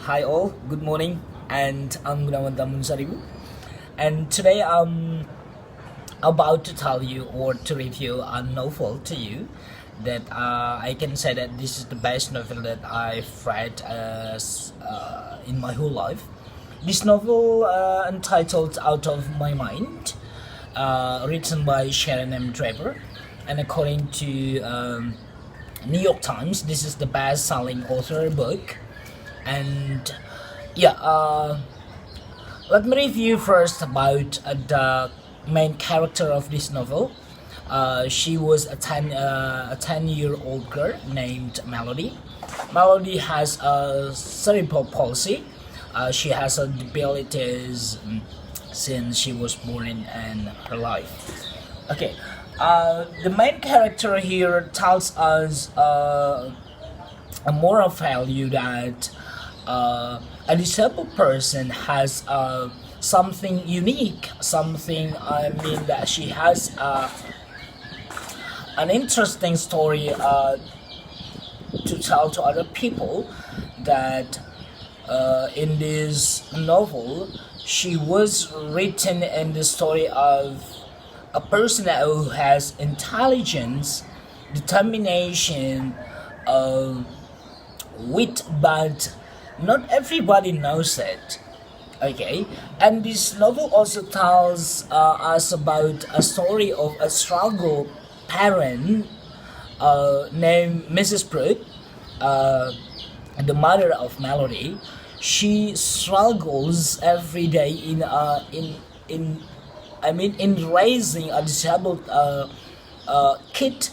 Hi all, good morning, and I'm gunawantambunsaribu. And today I'm about to tell you or to review a novel to you that I can say that this is the best novel that I've read in my whole life. This novel entitled Out of My Mind, written by Sharon M. Draper, and according to New York Times, this is the best-selling author book. And let me review first about the main character of this novel. She was a 10-year-old girl named Melody. Melody has a cerebral palsy. She has a disabilities since she was born in her life. Okay, the main character here tells us a moral value that a disabled person has something unique, that she has an interesting story to tell to other people. That in this novel, she was written in the story of a person who has intelligence, determination, wit, but not everybody knows it. Okay, and this novel also tells us about a story of a struggle parent named Mrs. Brooke, the mother of Melody. She struggles every day in raising a disabled kid.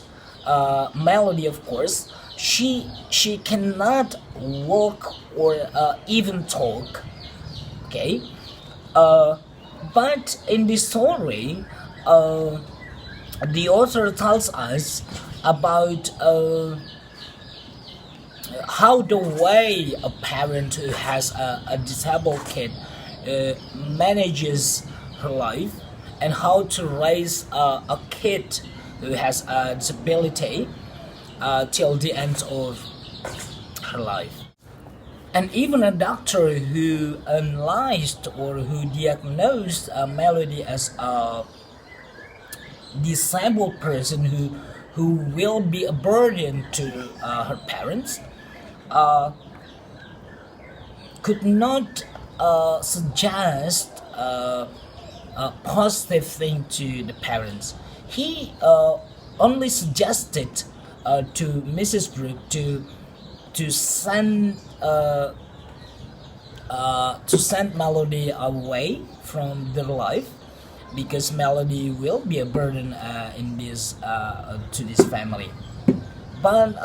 Melody, of course, she cannot walk or even talk. Okay, but in this story, the author tells us about how the way a parent who has a disabled kid manages her life, and how to raise a kid who has a disability till the end of her life. And even a doctor who analyzed or who diagnosed Melody as a disabled person who will be a burden to her parents could not suggest a positive thing to the parents. He only suggested to Mrs. Brooke to send Melody away from their life, because Melody will be a burden in this to this family. But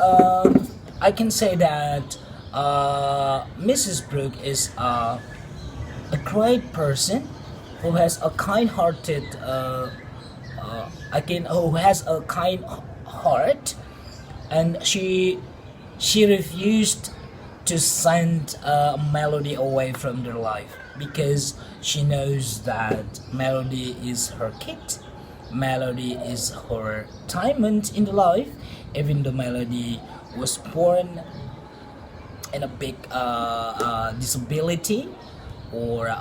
I can say that Mrs. Brooke is a great person who has a kind-hearted who has a kind heart, and she refused to send Melody away from their life, because she knows that Melody is her kid. Melody is her diamond in the life, even though Melody was born in a big disability, or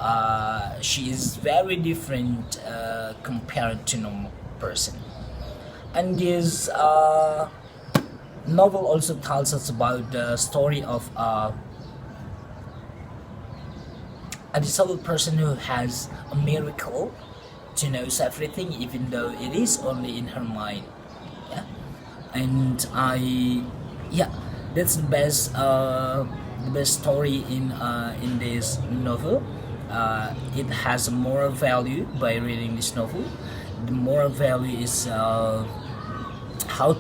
she is very different compared to normal person. And this novel also tells us about the story of a disabled person who has a miracle to knows everything, even though it is only in her mind. Yeah, and that's the best story in this novel. It has a moral value by reading this novel. The moral value is how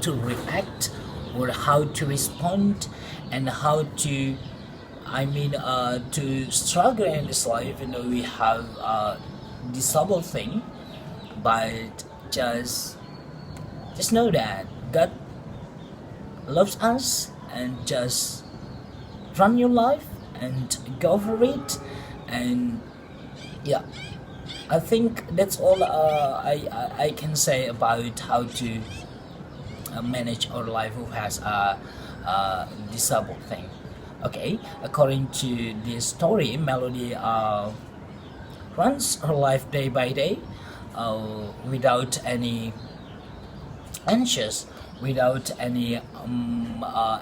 to react or how to respond, and how to to struggle in this life, even though we have a disabled thing. But just know that God loves us, and just run your life and go for it. And I think that's all I can say about how to manage our life who has a disabled thing. Okay, according to this story, Melody runs her life day by day without any anxious, without any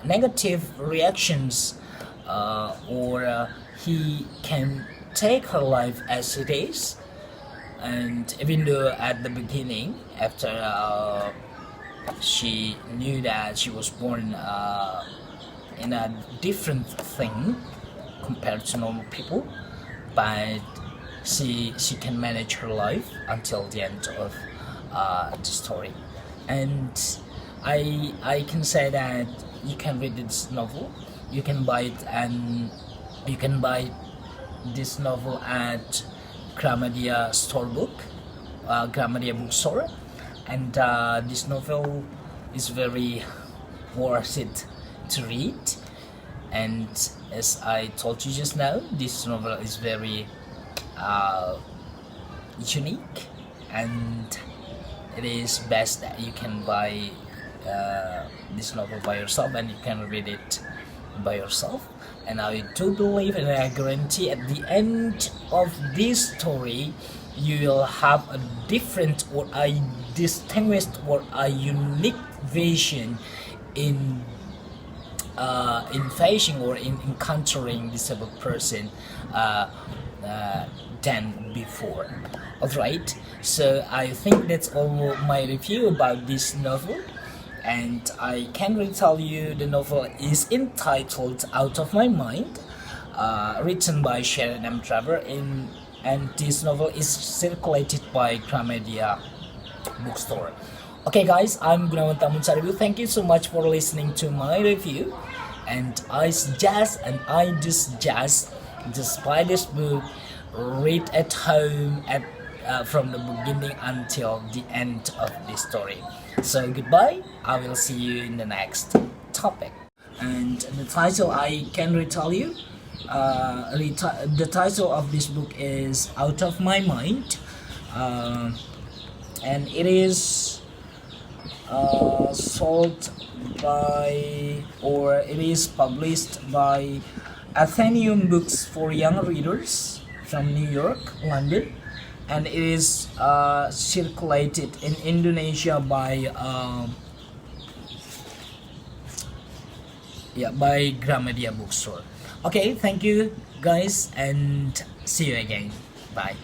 negative reactions, or he can take her life as it is. And even though at the beginning, after she knew that she was born in a different thing compared to normal people, but she can manage her life until the end of the story. And I can say that you can read this novel, you can buy it, and you can buy this novel at Gramedia Storebook, Gramedia Bookstore, and this novel is very worth it to read. And as I told you just now, this novel is very unique, and it is best that you can buy this novel by yourself and you can read it by yourself. And I do believe and I guarantee at the end of this story you will have a different or a distinguished or a unique vision in facing or in encountering disabled person than before. Alright, so I think that's all my review about this novel, and I can really tell you the novel is entitled Out of My Mind, written by Sharon M. Trevor, and this novel is circulated by Gramedia Bookstore. Okay guys, I'm gunawantambunsaribu. Thank you so much for listening to my review, and I suggest and I suggest just buy this book, read at home from the beginning until the end of the story. So goodbye, I will see you in the next topic. And the title I can retell you, the title of this book is Out of My Mind, and it is sold by, or it is published by Athenaeum Books for Young Readers from New York, London, and it is circulated in Indonesia by by Gramedia Bookstore. Okay, thank you guys, and see you again. Bye.